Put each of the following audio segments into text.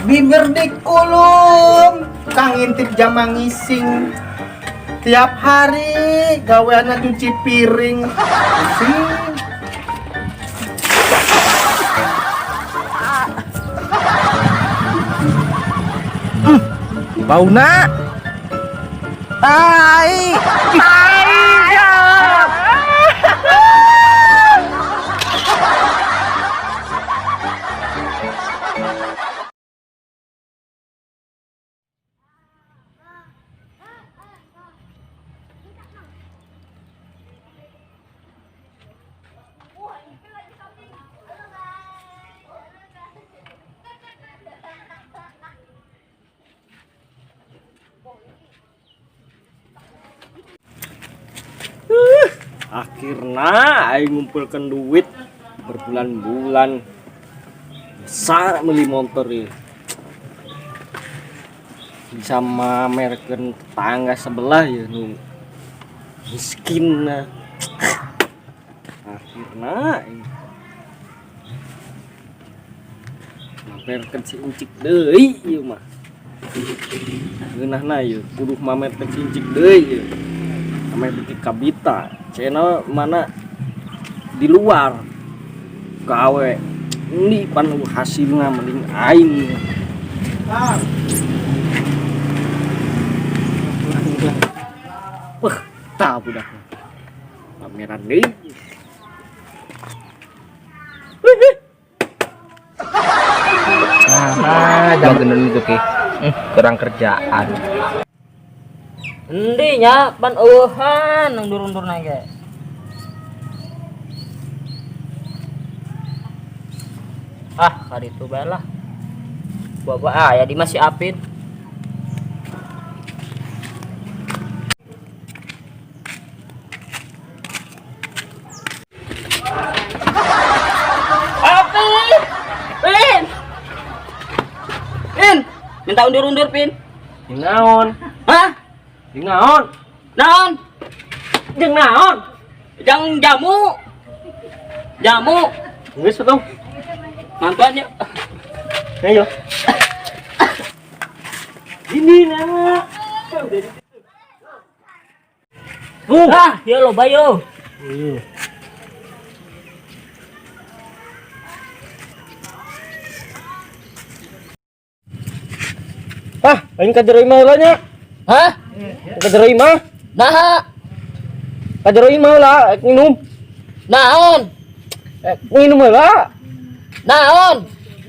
Bibir dikulum, Kang Intip jama ngising. Tiap hari gaweana cuci piring. Pusing. Bauna. Tai. Akhirnya aing ngumpulkan duit berbulan-bulan bisa beli motor ya. Bisa mamerkeun tetangga sebelah ya nu miskin nah. Akhirnya aing mamerkeun si Encik deui ieu mah. Geunahna ieu kudu mamerkeun si Encik deui ieu. Ame beki kabita channel mana di luar gawe ini pan hasilnya mending aing wah tah budak pameran deui Jam gendon itu ki kurang kerjaan. Endi nya pan eueuhan nang durun-durun ge. Ah, kaditu bae lah. Bawa aya di masih apit. Pin, minta undur-undur Pin. naon Hah? naon Naon? jeung naon Jang jamu. Jamu. geus atuh Mantuan yuk. ayo ini nama Ah, ya lo bayo. aing kajeroi mah heula nya Hah? kajeroi mah Nah, kajeroi mah heula nginum naon? nginum heula Naon?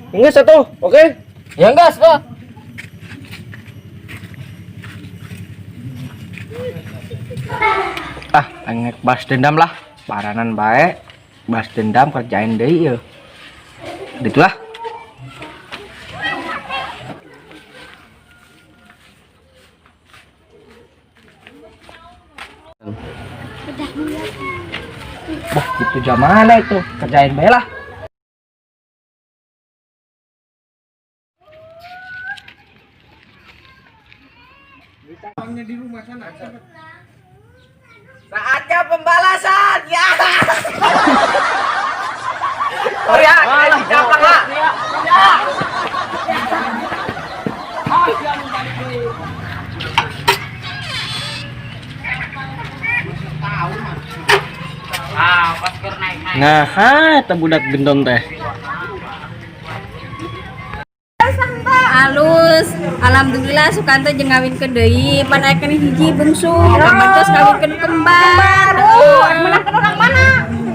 geus atuh oke Ya gas kok. Engek balas dendam lah, paranan bae, balas dendam kerjain deui yeuh. Ditulah. Bah, itu jam mana itu? Kerjain bae lah. Saatnya pembalasan. Ya. Oh ya, siapa lah? nah teh budak gendong teh Alus, alhamdulillah Sukanta jeung ngawinkeun deui, panaekeun hiji bungsu, pamantos ngawinkeun kembar. Menangkeun orang mana?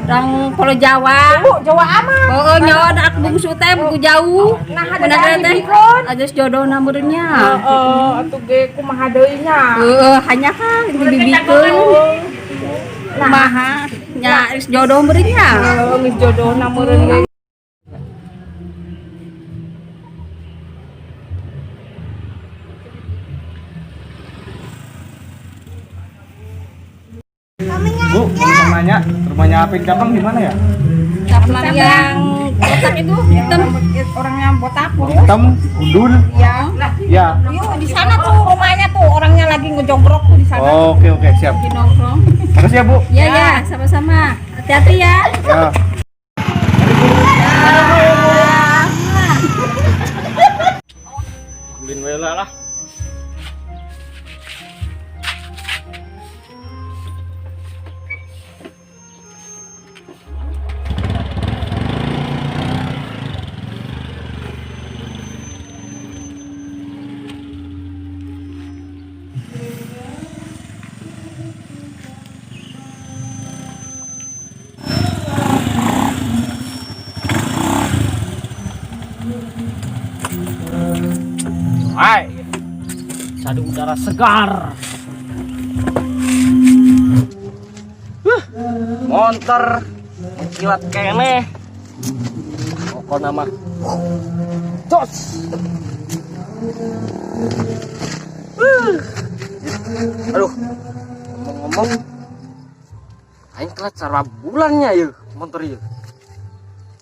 Orang Pulau Jawa. Jawa aman. Oh, nyawa anak bungsu teh buku jauh. Menangkeun teh ajas jodohna meureun nya. Atuh ge kumaha deui nya? Hanya kan dibibikeun. Kumaha? Nya geus jodoh meureun nya. Geus jodohna meureun ge. Bu, rumahnya Apik Capang di mana ya? Caplang yang botak itu hitam. Orangnya botak. Hitam, undul. Iya. Ya. Yuk di sana tuh rumahnya tuh orangnya lagi ngejogrok tuh di sana. Oke, siap. Di nongkrong. Makasih ya, Bu. Ya, sama-sama. Hati-hati ya. Ya. Hai, cari udara segar. Monster kilat kene. Pokok nama Jos. Aduh, ngomong-ngomong, aing telat cara bulannya ya, motor ya.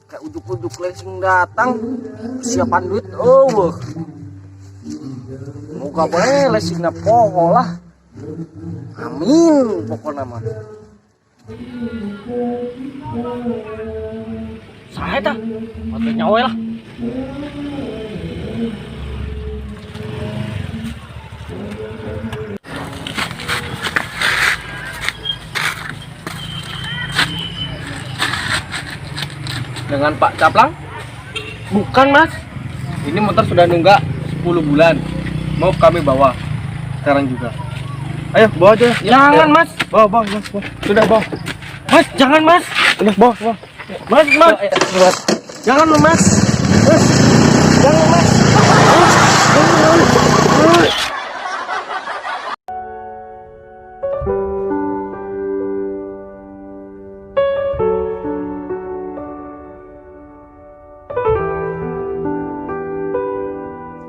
Kayak ujuk-ujuk langsung datang, persiapan duit, oh. Moga boleh lesingna poho lah. Amin pokoknya mah. Saya dah, pakai nyawa lah. Dengan Pak Caplang? Bukan mas, ini motor sudah nunggak 10 bulan. Mau kami bawa sekarang juga. Ayo bawa aja. Jangan mas, Bawa. Sudah bawa. mas jangan mas, Udah bawa. mas. Jangan lu mas, jangan mas.